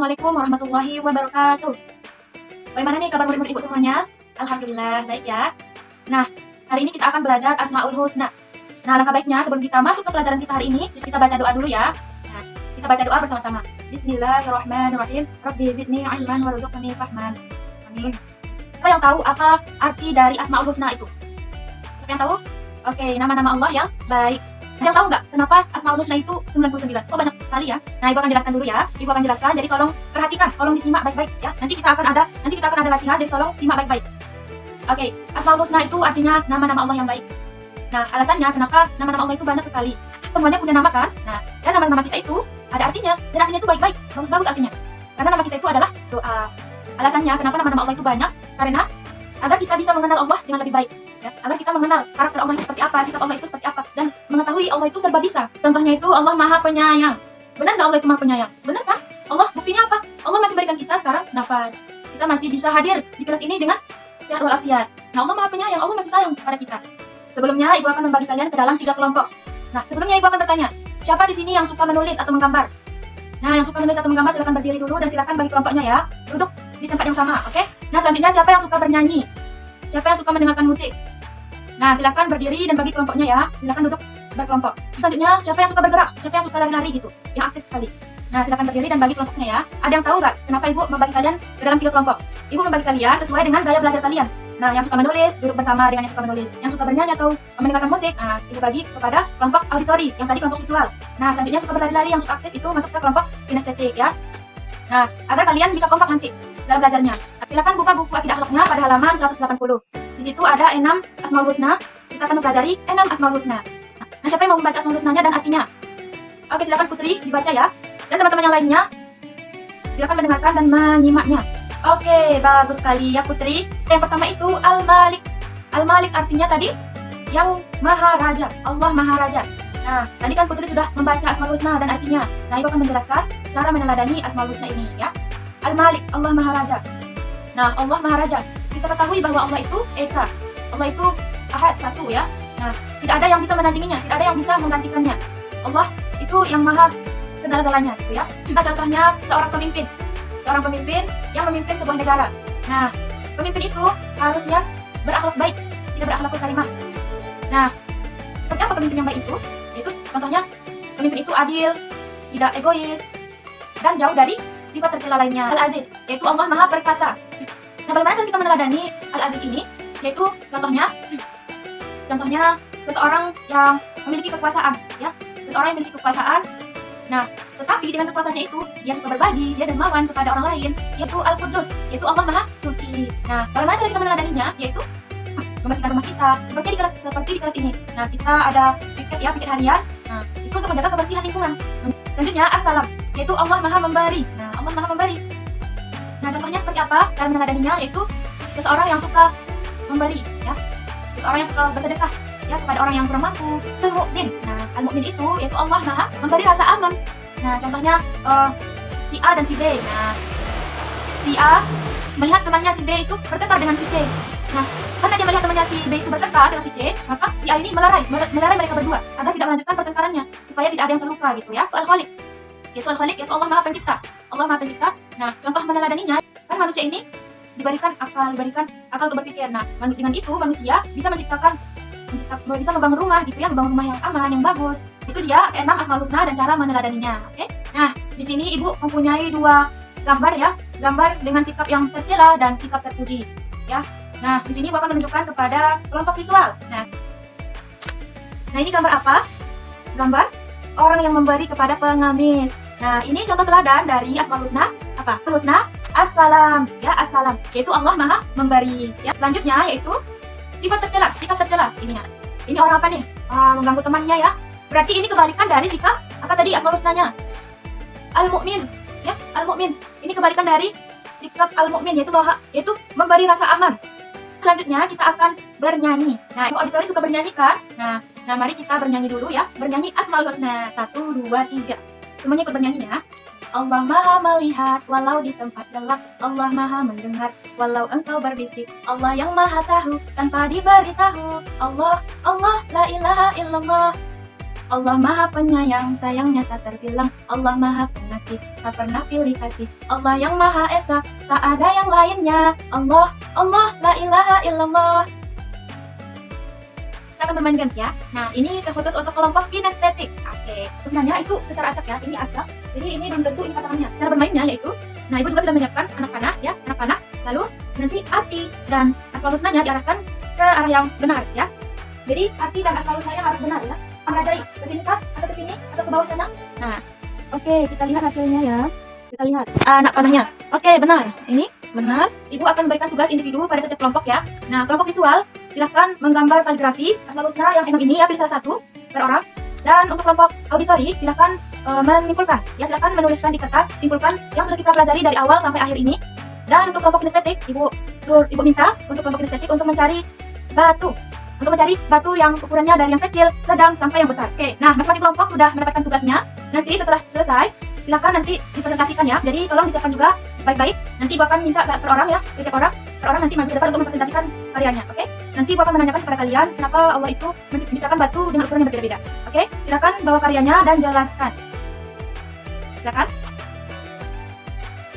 Assalamualaikum warahmatullahi wabarakatuh. Bagaimana nih kabar murid-murid ibu semuanya? Alhamdulillah, baik ya. Nah, hari ini kita akan belajar Asmaul Husna. Nah, langkah baiknya sebelum kita masuk ke pelajaran kita hari ini, kita baca doa dulu ya. Nah, kita baca doa bersama-sama. Bismillahirrahmanirrahim. Rabbi zidni ilman warzuqni fahman. Amin. Siapa yang tahu apa arti dari Asmaul Husna itu? Siapa yang tahu? Oke, nama-nama Allah yang baik. Ada yang tahu nggak kenapa Asmaul Husna itu 99? Kok banyak sekali ya? Nah, Ibu akan jelaskan dulu ya. Ibu akan jelaskan, jadi tolong perhatikan, tolong disimak baik-baik ya. Nanti kita akan ada latihan, jadi tolong simak baik-baik. Oke, Asmaul Husna itu artinya nama-nama Allah yang baik. Nah, alasannya kenapa nama-nama Allah itu banyak sekali. Semuanya punya nama kan? Nah, dan nama-nama kita itu ada artinya, dan artinya itu baik-baik, bagus-bagus artinya. Karena nama kita itu adalah doa. Alasannya kenapa nama-nama Allah itu banyak? Karena agar kita bisa mengenal Allah dengan lebih baik. Ya, agar kita mengenal karakter Allah itu seperti apa, sikap Allah itu seperti apa, dan mengetahui Allah itu serba bisa. Contohnya itu Allah Maha Penyayang. Benar nggak Allah itu Maha Penyayang? Benar kan? Allah, buktinya apa? Allah masih berikan kita sekarang nafas. Kita masih bisa hadir di kelas ini dengan sehat walafiat. Nah, Allah Maha Penyayang, Allah masih sayang kepada kita. Sebelumnya Ibu akan membagi kalian ke dalam 3 kelompok. Nah, sebelumnya Ibu akan bertanya, siapa di sini yang suka menulis atau menggambar? Nah, yang suka menulis atau menggambar silakan berdiri dulu dan silakan bagi kelompoknya ya. Duduk di tempat yang sama, oke? Nah, selanjutnya siapa yang suka bernyanyi? Siapa yang suka mendengarkan musik? Nah, silakan berdiri dan bagi kelompoknya ya. Silakan duduk berkelompok. Selanjutnya, siapa yang suka bergerak? Siapa yang suka lari-lari gitu? Yang aktif sekali. Nah, silakan berdiri dan bagi kelompoknya ya. Ada yang tahu nggak kenapa Ibu membagi kalian ke dalam 3 kelompok? Ibu membagi kalian sesuai dengan gaya belajar kalian. Nah, yang suka menulis, duduk bersama dengan yang suka menulis. Yang suka bernyanyi atau mendengarkan musik, nah, Ibu bagi kepada kelompok auditori, yang tadi kelompok visual. Nah, selanjutnya suka berlari-lari, yang suka aktif itu masuk ke kelompok kinestetik ya. Nah, agar kalian bisa kompak nanti dalam belajarnya. Silakan buka buku akidah akhlaknya pada halaman 180. Di situ ada 6 Asmaul Husna. Kita akan mempelajari 6 Asmaul Husna. Nah, siapa yang mau membaca Asmaul Husnanya dan artinya? Oke, silakan Putri dibaca ya. Dan teman-teman yang lainnya, silakan mendengarkan dan menyimaknya. Oke, bagus sekali ya Putri. Yang pertama itu Al-Malik. Al-Malik artinya tadi yang Maha Raja, Allah Maha Raja. Nah, tadi kan Putri sudah membaca Asmaul Husna dan artinya. Nah, Ibu akan menjelaskan cara meneladani Asmaul Husna ini ya. Al-Malik, Allah Maha Raja. Nah, Allah Maha Raja. Kita ketahui bahwa Allah itu Esa. Allah itu Ahad, satu ya. Nah, tidak ada yang bisa menandinginya, tidak ada yang bisa menggantikannya. Allah itu yang Maha segala-galanya gitu ya. Nah, contohnya seorang pemimpin. Seorang pemimpin yang memimpin sebuah negara. Nah, pemimpin itu harusnya berakhlak baik, tidak berakhlakul karimah. Nah, seperti apa pemimpin yang baik itu? Yaitu contohnya pemimpin itu adil, tidak egois, dan jauh dari sifat tercela lainnya. Al-Aziz, yaitu Allah Maha Perkasa. Nah, bagaimana cara kita meneladani Al-Aziz ini? Yaitu contohnya seseorang yang memiliki kekuasaan, ya. Seseorang yang memiliki kekuasaan. Nah, tetapi dengan kekuasaannya itu dia suka berbagi, dia dermawan kepada orang lain, yaitu Al-Qudus, yaitu Allah Maha Suci. Nah, bagaimana cara kita meneladaninya? Yaitu membersihkan rumah kita, seperti di kelas ini. Nah, kita ada piket harian. Nah, itu untuk menjaga kebersihan lingkungan. Selanjutnya As-Salam, yaitu Allah Maha Memberi. Nah, Allah Maha Memberi. Nah, contohnya seperti apa? Cara meneladaninya yaitu seseorang yang suka memberi, ya. Seseorang yang suka bersedekah, ya, kepada orang yang kurang mampu. Al-Mu'min. Nah, Al-Mu'min itu yaitu Allah Maha memberi rasa aman. Nah, contohnya si A dan si B. Nah, si A melihat temannya si B itu bertengkar dengan si C. Nah, karena dia melihat temannya si B itu bertengkar dengan si C, maka si A ini melerai mereka berdua agar tidak melanjutkan pertengkarannya supaya tidak ada yang terluka gitu ya. Al-Khaliq. Yaitu Al-Khaliq yaitu Allah Maha Pencipta. Allah Maha Pencipta. Nah, contoh meneladaninya kan manusia ini diberikan akal untuk berpikir. Nah, dengan itu manusia bisa bisa membangun rumah gitu ya, membangun rumah yang aman, yang bagus. Itu dia 6 Asmaul Husna dan cara meneladaninya. Oke? Nah, di sini Ibu mempunyai 2 gambar ya, gambar dengan sikap yang tercela dan sikap terpuji, ya. Nah, di sini Ibu akan menunjukkan kepada kelompok visual. Nah, ini gambar apa? Gambar orang yang memberi kepada pengemis. Nah, ini contoh teladan dari Asmaul Husna. Apa? Husna As-Salam, ya, As-Salam, yaitu Allah Maha Memberi. Ya, selanjutnya yaitu sikap tercela. Ini orang apa nih? Mengganggu temannya ya. Berarti ini kebalikan dari sikap apa tadi Asmaul Husnanya? Al-Mu'min, ya, Al-Mu'min. Ini kebalikan dari sikap Al-Mu'min yaitu memberi rasa aman. Selanjutnya kita akan bernyanyi. Nah, auditori suka bernyanyi kan? Nah, mari kita bernyanyi dulu ya. Bernyanyi Asmaul Husna. 1, 2, 3. Semuanya ikut bernyanyi ya. Allah Maha melihat walau di tempat gelap, Allah Maha mendengar walau engkau berbisik, Allah yang Maha tahu tanpa diberitahu, Allah, Allah, la ilaha illallah, Allah Maha Penyayang, sayangnya tak terbilang. Allah Maha Pengasih, tak pernah pilih kasih. Allah yang Maha Esa, tak ada yang lainnya. Allah, Allah, la ilaha illallah. Kita akan bermain games ya. Nah, ini terkhusus untuk kelompok kinestetik. Oke, sebenarnya itu secara acak ya. Ini acak, jadi ini belum tentu ini pasangannya. Cara bermainnya yaitu, nah ibu juga sudah menyiapkan anak panah ya, anak panah. Lalu nanti api dan asmaul husnanya diarahkan ke arah yang benar ya. Jadi api dan asmaul husnanya harus benar ya. Ampelajari ke sini kah atau ke sini atau ke bawah sana? Nah, oke, kita lihat hasilnya ya. Kita lihat anak panahnya. Oke, benar. Ini benar. Ibu akan memberikan tugas individu pada setiap kelompok ya. Nah, kelompok visual silahkan menggambar kaligrafi asmaul husna yang emang ini ya, pilih salah satu per orang. Dan untuk kelompok auditori silahkan menyimpulkan ya, silahkan menuliskan di kertas, simpulkan yang sudah kita pelajari dari awal sampai akhir ini. Dan untuk kelompok kinestetik, ibu minta untuk kelompok kinestetik untuk mencari batu. Untuk mencari batu yang ukurannya dari yang kecil, sedang, sampai yang besar. Oke, nah masing-masing kelompok sudah mendapatkan tugasnya. Nanti setelah selesai, silakan nanti dipresentasikan ya. Jadi tolong disiapkan juga baik-baik. Nanti ibu akan minta per orang ya, setiap orang per orang nanti maju ke depan untuk mempresentasikan karyanya. Oke? Nanti ibu akan menanyakan kepada kalian kenapa Allah itu menciptakan batu dengan ukuran yang berbeda-beda. Oke? Silakan bawa karyanya dan jelaskan. Silakan.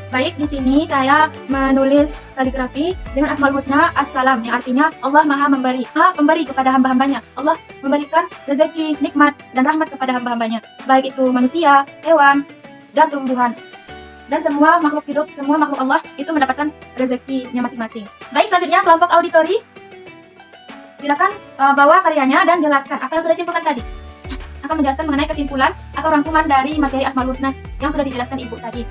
Baik, di sini saya menulis kaligrafi dengan asmaul husna as-salam yang artinya Allah Maha Memberi. Maha Pemberi kepada hamba-hambanya. Allah memberikan rezeki, nikmat, dan rahmat kepada hamba-hambanya. Baik itu manusia, hewan, dan tumbuhan. Dan semua makhluk hidup, semua makhluk Allah itu mendapatkan rezekinya masing-masing. Baik, selanjutnya kelompok auditori. Silakan bawa karyanya dan jelaskan apa yang sudah disimpulkan tadi. Akan menjelaskan mengenai kesimpulan atau rangkuman dari materi asmaul husna yang sudah dijelaskan ibu tadi.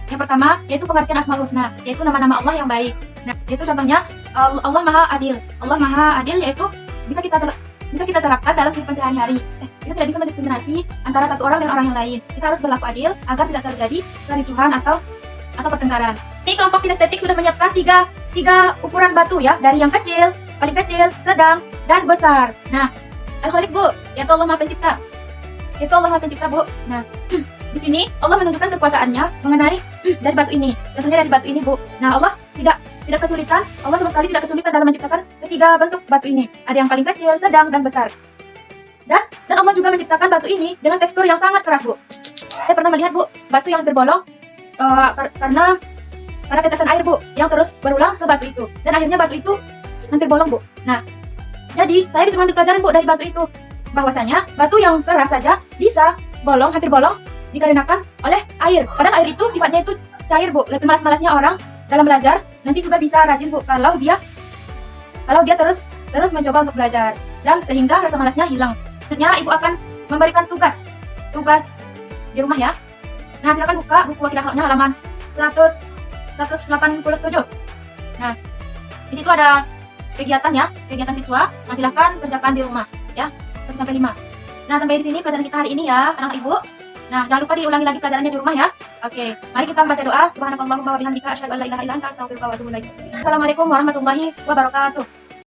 Yang pertama, yaitu pengertian asmaul husna, yaitu nama-nama Allah yang baik. Nah, yaitu contohnya Allah Maha Adil. Allah Maha Adil yaitu bisa kita terapkan dalam kehidupan sehari-hari. Kita tidak bisa mendiskriminasi antara satu orang dan orang yang lain. Kita harus berlaku adil agar tidak terjadi kericuhan atau pertengkaran. Ini kelompok kinestetik sudah menyiapkan tiga ukuran batu ya, dari yang kecil, paling kecil, sedang, dan besar. Nah, Al-Khaliq Bu, yaitu Allah Maha Pencipta. Itu Allah Maha Pencipta Bu. Nah, di sini Allah menunjukkan kekuasaannya mengenai dari batu ini. Contohnya dari batu ini Bu. Nah, Allah tidak kesulitan. Allah sama sekali tidak kesulitan dalam menciptakan ketiga bentuk batu ini. Ada yang paling kecil, sedang, dan besar. Dan Allah juga menciptakan batu ini dengan tekstur yang sangat keras Bu. Saya pernah melihat Bu, batu yang berbolong karena tetesan air Bu yang terus berulang ke batu itu. Dan akhirnya batu itu hampir bolong Bu. Nah, jadi saya bisa mengambil pelajaran Bu dari batu itu. Bahwasanya batu yang keras saja bisa bolong, hampir bolong, dikarenakan oleh air. Padahal air itu sifatnya itu cair Bu. Lebih malas-malasnya orang dalam belajar nanti juga bisa rajin Bu kalau dia terus mencoba untuk belajar dan sehingga rasa malasnya hilang. Selanjutnya ibu akan memberikan tugas di rumah ya. Nah, silakan buka buku wakil akhlaknya halaman 187. Nah, di situ ada kegiatan siswa. Nah, silakan kerjakan di rumah ya, 1-5. Nah, sampai di sini pelajaran kita hari ini ya, anak ibu. Nah, jangan lupa diulangi lagi pelajarannya di rumah ya. Oke, mari kita membaca doa. Subhanakallahumma wa bihamdika asyhadu an la ilaha illa anta astaghfiruka wa atubu ilaik. Assalamualaikum warahmatullahi wabarakatuh.